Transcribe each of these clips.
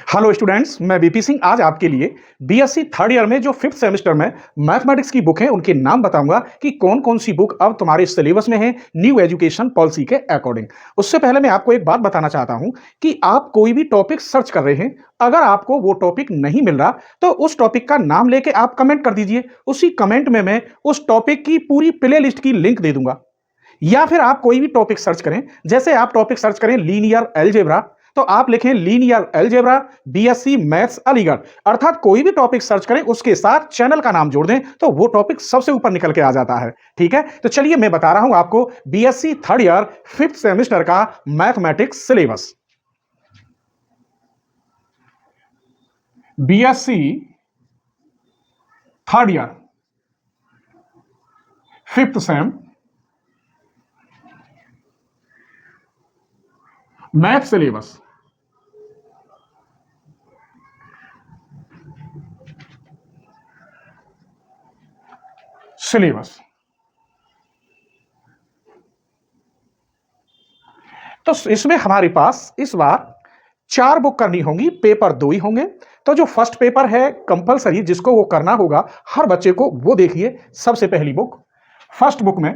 Hello students, मैं BP Singh आज आपके लिए बीएससी थर्ड ईयर में जो फिफ्थ सेमेस्टर में मैथमेटिक्स की बुक है उनके नाम बताऊंगा कि कौन कौन सी बुक अब तुम्हारे सिलेबस में है न्यू एजुकेशन पॉलिसी के अकॉर्डिंग। उससे पहले मैं आपको एक बात बताना चाहता हूं कि आप कोई भी टॉपिक सर्च कर रहे हैं, अगर आपको वो टॉपिक नहीं मिल रहा तो उस टॉपिक का नाम लेके आप कमेंट कर दीजिए। उसी कमेंट में मैं उस टॉपिक की पूरी प्ले लिस्ट की लिंक दे दूंगा। या फिर आप कोई भी टॉपिक सर्च करें, जैसे आप टॉपिक सर्च करें लीनियर अलजेब्रा, तो आप लिखें linear algebra BSc maths Aligarh, अर्थात कोई भी टॉपिक सर्च करें उसके साथ चैनल का नाम जोड़ दें तो वो टॉपिक सबसे ऊपर निकल के आ जाता है। ठीक है, तो चलिए मैं बता रहा हूं आपको BSc third year fifth semester का mathematics syllabus. BSc third year fifth sem math syllabus. तो इसमें हमारे पास इस बार 4 बुक करनी होंगी, पेपर 2 ही होंगे। तो जो फर्स्ट पेपर है कंपलसरी जिसको वो करना होगा हर बच्चे को, वो देखिए। सबसे पहली बुक, फर्स्ट बुक में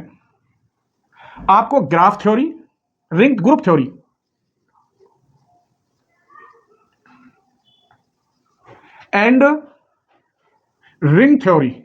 आपको graph theory, ring group theory and ring theory.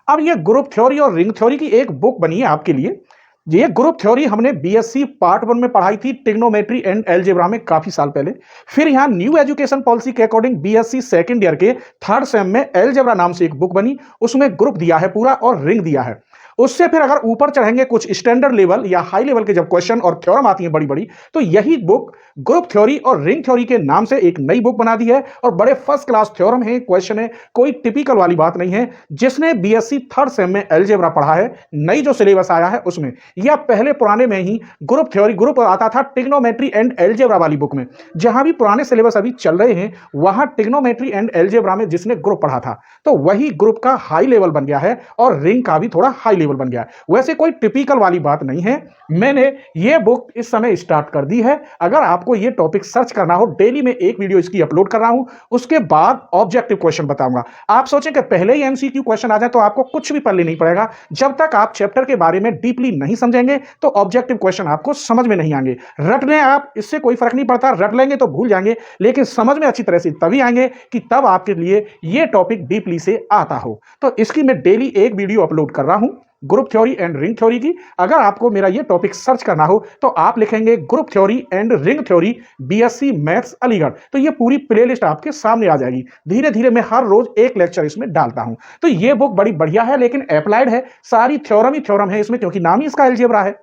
अब ये ग्रुप थ्योरी और रिंग थ्योरी की एक बुक बनी है आपके लिए। ये ग्रुप थ्योरी हमने बीएससी पार्ट 1 में पढ़ाई थी ट्रिग्नोमेट्री एंड अलजेब्रा में काफी साल पहले। फिर यहां न्यू एजुकेशन पॉलिसी के अकॉर्डिंग बीएससी सेकंड ईयर के थर्ड सेम में अलजेब्रा नाम से एक बुक बनी, उसमें ग्रुप दिया है पूरा और रिंग दिया है। उससे फिर अगर ऊपर चढ़ेंगे कुछ स्टैंडर्ड लेवल या हाई लेवल के जब क्वेश्चन और थ्योरम आती है बड़ी बड़ी, तो यही बुक ग्रुप थ्योरी और रिंग थ्योरी के नाम से एक नई बुक बना दी है। और बड़े फर्स्ट क्लास थ्योरम है, क्वेश्चन है, कोई टिपिकल वाली बात नहीं है। जिसने बीएससी थर्ड सेम में अलजेब्रा पढ़ा है, नई जो सिलेबस आया है उसमें, या पहले पुराने में ही ग्रुप थ्योरी ग्रुप आता था ट्रिग्नोमेट्री एंड अलजेब्रा वाली बुक में। जहां भी पुराने सिलेबस अभी चल रहे हैं वहां ट्रिग्नोमेट्री एंड अलजेब्रा में जिसने ग्रुप पढ़ा था, तो वही ग्रुप का हाई लेवल बन गया है और रिंग का भी थोड़ा हाई लेवल बन गया है। वैसे कोई टिपिकल वाली बात नहीं है। मैंने ये बुक इस समय स्टार्ट कर दी है। अगर आपको ये टॉपिक सर्च करना हो, डेली में एक वीडियो इसकी अपलोड कर रहा हूं, उसके बाद ऑब्जेक्टिव क्वेश्चन बताऊंगा। आप सोचें कि पहले ही एमसीक्यू क्वेश्चन आ जाए तो आपको कुछ भी पढ़ने नहीं पड़ेगा। जब तक आप चैप्टर के बारे में डीपली नहीं समझेंगे तो ऑब्जेक्टिव क्वेश्चन आपको समझ में नहीं आएंगे। रट लें आप, इससे कोई फर्क नहीं पड़ता, रट लेंगे तो भूल जाएंगे, लेकिन समझ में अच्छी तरह से तभी आएंगे कि तब आपके लिए ये टॉपिक डीपली से आता हो। तो इसकी मैं डेली एक वीडियो अपलोड कर रहा हूं group theory and ring theory की। अगर आपको मेरा ये टॉपिक सर्च करना हो तो आप लिखेंगे group theory and ring theory BSc maths Aligarh, तो ये पूरी प्लेलिस्ट आपके सामने आ जाएगी। धीरे धीरे मैं हर रोज एक लेक्चर इसमें डालता हूं। तो ये बुक बड़ी बढ़िया है, लेकिन अप्लाइड है, सारी थ्योरम ही थ्योरम है इसमें, क्योंकि नाम ही इसका अलजेब्रा है।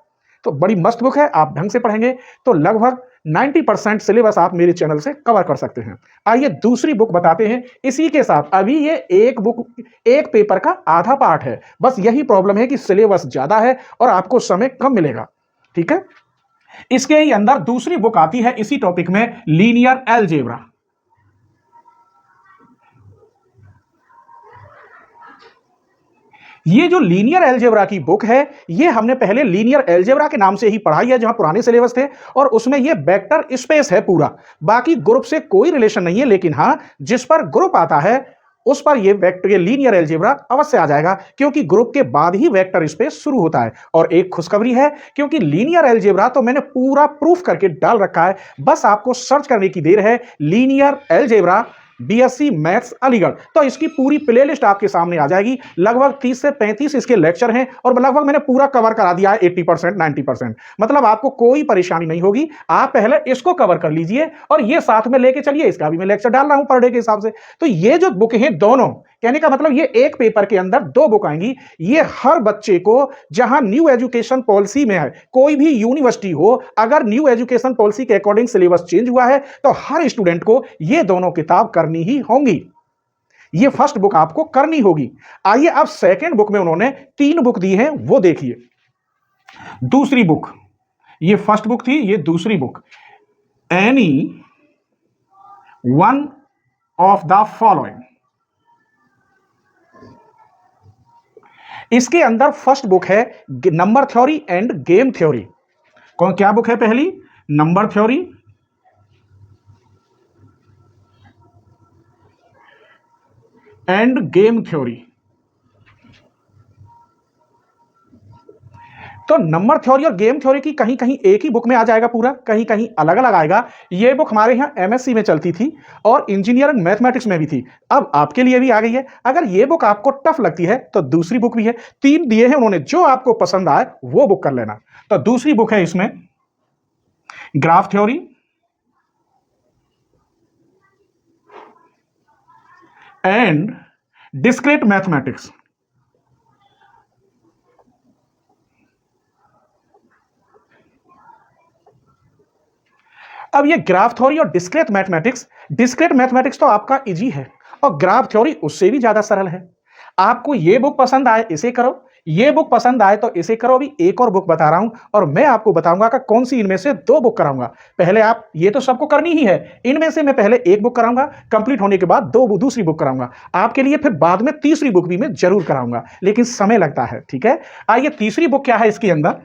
तो बड़ी मस्त बुक है, आप ढंग से पढ़ेंगे तो लगभग 90% सिलेबस आप मेरे चैनल से कवर कर सकते हैं। आइए दूसरी बुक बताते हैं इसी के साथ। अभी ये एक बुक एक पेपर का आधा पार्ट है, बस यही प्रॉब्लम है कि सिलेबस ज्यादा है और आपको समय कम मिलेगा। ठीक है, इसके ही अंदर दूसरी बुक आती है इसी टॉपिक में, लीनियर अलजेब्रा। ये जो लीनियर अलजेब्रा की बुक है, ये हमने पहले लीनियर अलजेब्रा के नाम से ही पढ़ाई है, जहां पुराने सिलेबस थे, और उसमें ये वेक्टर स्पेस है पूरा। बाकी ग्रुप से कोई रिलेशन नहीं है, लेकिन हां जिस पर ग्रुप आता है उस पर ये वेक्टर, ये लीनियर अलजेब्रा अवश्य आ जाएगा, क्योंकि ग्रुप के बाद ही वेक्टर स्पेस शुरू होता है। और एक खुशखबरी है, क्योंकि लीनियर अलजेब्रा तो मैंने पूरा प्रूफ करके डाल रखा है, बस आपको सर्च करने की देर है, linear algebra BSc maths Aligarh. तो इसकी पूरी प्लेलिस्ट आपके सामने आ जाएगी। लगभग 30 से 35 इसके लेक्चर हैं और लगभग मैंने पूरा कवर करा दिया है 80% 90%। मतलब आपको कोई परेशानी नहीं होगी। आप पहले इसको कवर कर लीजिए और ये साथ में लेके चलिए, इसका भी मैं लेक्चर डाल रहा हूं पर डे के हिसाब से। तो ये जो बुक है दोनों, कहने का मतलब ये एक पेपर के अंदर 2 बुक आएंगी। ये हर बच्चे को, जहां न्यू एजुकेशन पॉलिसी में है, कोई भी यूनिवर्सिटी हो, अगर न्यू एजुकेशन पॉलिसी के अकॉर्डिंग सिलेबस चेंज हुआ है तो हर स्टूडेंट को ये दोनों किताब करनी ही होंगी। ये फर्स्ट बुक आपको करनी होगी। आइए अब सेकंड बुक में उन्होंने 3 बुक दी हैं, वो देखिए। दूसरी बुक, ये फर्स्ट बुक थी, ये दूसरी book, any one of the following. इसके अंदर फर्स्ट बुक है number theory end game theory. कौन क्या बुक है? पहली number theory end game theory. तो नंबर थ्योरी और गेम थ्योरी की कहीं कहीं एक ही बुक में आ जाएगा पूरा, कहीं कहीं अलग अलग आएगा। ये बुक हमारे यहाँ एमएससी में चलती थी और इंजीनियरिंग मैथमेटिक्स में भी थी, अब आपके लिए भी आ गई है। अगर ये बुक आपको टफ लगती है तो दूसरी बुक भी है, 3 दिए हैं उन्होंने, जो आपको पसंद आए वो बुक कर लेना। तो दूसरी बुक है इसमें graph theory and discrete mathematics. अब ये ग्राफ थ्योरी और डिस्क्रीट मैथमेटिक्स तो आपका इजी है और ग्राफ थ्योरी उससे भी ज्यादा सरल है। आपको ये बुक पसंद आए इसे करो, ये बुक पसंद आए तो इसे करो। अभी एक और बुक बता रहा हूं और मैं आपको बताऊंगा कि कौन सी इनमें से 2 बुक कराऊंगा। पहले आप ये तो सबको करनी ही है, इनमें से मैं पहले एक बुक कराऊंगा, कंप्लीट होने के बाद दूसरी बुक कराऊंगा आपके लिए, फिर बाद में तीसरी बुक भी मैं जरूर कराऊंगा, लेकिन समय लगता है। ठीक है, आइए तीसरी बुक क्या है इसके अंदर,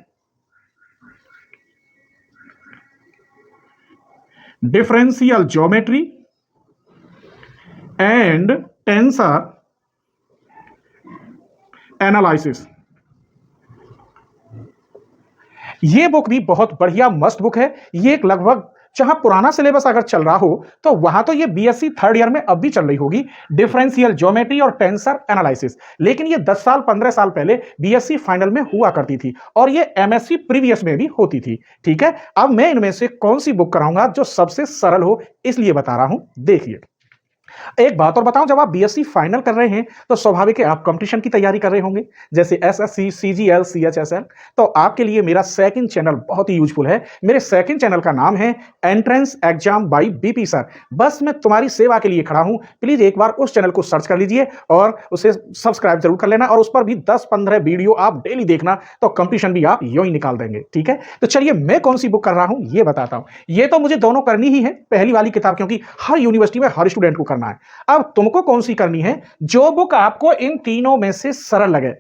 differential geometry and tensor analysis. ये बुक भी बहुत बढ़िया मस्त बुक है। ये एक लगभग जहां पुराना सिलेबस अगर चल रहा हो तो वहां तो ये बीएससी 3rd ईयर में अब भी चल रही होगी, डिफरेंशियल ज्योमेट्री और टेंसर एनालिसिस। लेकिन ये 10 साल 15 साल पहले बीएससी फाइनल में हुआ करती थी और ये एमएससी प्रीवियस में भी होती थी। ठीक है, अब मैं इनमें से कौन सी बुक कराऊंगा जो सबसे सरल हो, इसलिए बता रहा हूं, देखिए। एक बात और बताऊं, जब आप बीएससी फाइनल कर रहे हैं तो स्वाभाविक है आप कंपटीशन की तैयारी कर रहे होंगे, जैसे एसएससी, सीजीएल, सीएचएसएल। तो आपके लिए मेरा सेकंड चैनल बहुत ही यूजफुल है। मेरे सेकंड चैनल का नाम है entrance exam by BP sir. बस मैं तुम्हारी सेवा के लिए खड़ा हूं, प्लीज एक बार उस चैनल को सर्च कर लीजिए और उसे सब्सक्राइब जरूर कर लेना और उस पर भी 10-15 वीडियो आप डेली देखना, तो कंपटीशन भी आप यूं ही निकाल देंगे। ठीक है, तो चलिए मैं कौन सी बुक कर रहा हूं ये बताता हूं। ये तो मुझे दोनों करनी ही है, पहली वाली किताब, क्योंकि हर यूनिवर्सिटी में हर स्टूडेंट को करना है। अब तुमको कौन सी करनी है, जो बुक आपको इन तीनों में से सरल लगे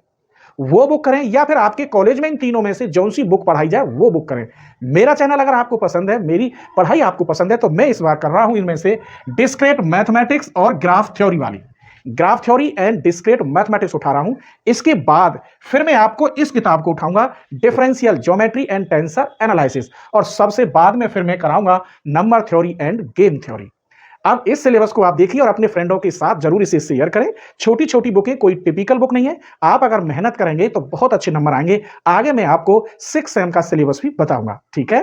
वो बुक करें, या फिर आपके कॉलेज में इन तीनों में से जौन सी बुक पढ़ाई जाए वो बुक करें। मेरा चैनल अगर आपको पसंद है, मेरी पढ़ाई आपको पसंद है, तो मैं इस बार कर रहा हूं इनमें से डिस्क्रीट मैथमेटिक्स और ग्राफ थ्योरी वाली, graph theory and discrete mathematics उठा रहा हूं। इसके बाद फिर मैं आपको इस किताब को उठाऊंगा, differential geometry and tensor analysis, और सबसे बाद में फिर मैं कराऊंगा number theory end game theory. अब इस सिलेबस को आप देखिए और अपने फ्रेंडों के साथ जरूर इसे शेयर करें। छोटी छोटी बुकें, कोई टिपिकल बुक नहीं है। आप अगर मेहनत करेंगे तो बहुत अच्छे नंबर आएंगे। आगे मैं आपको 6 सेम का सिलेबस भी बताऊंगा। ठीक है।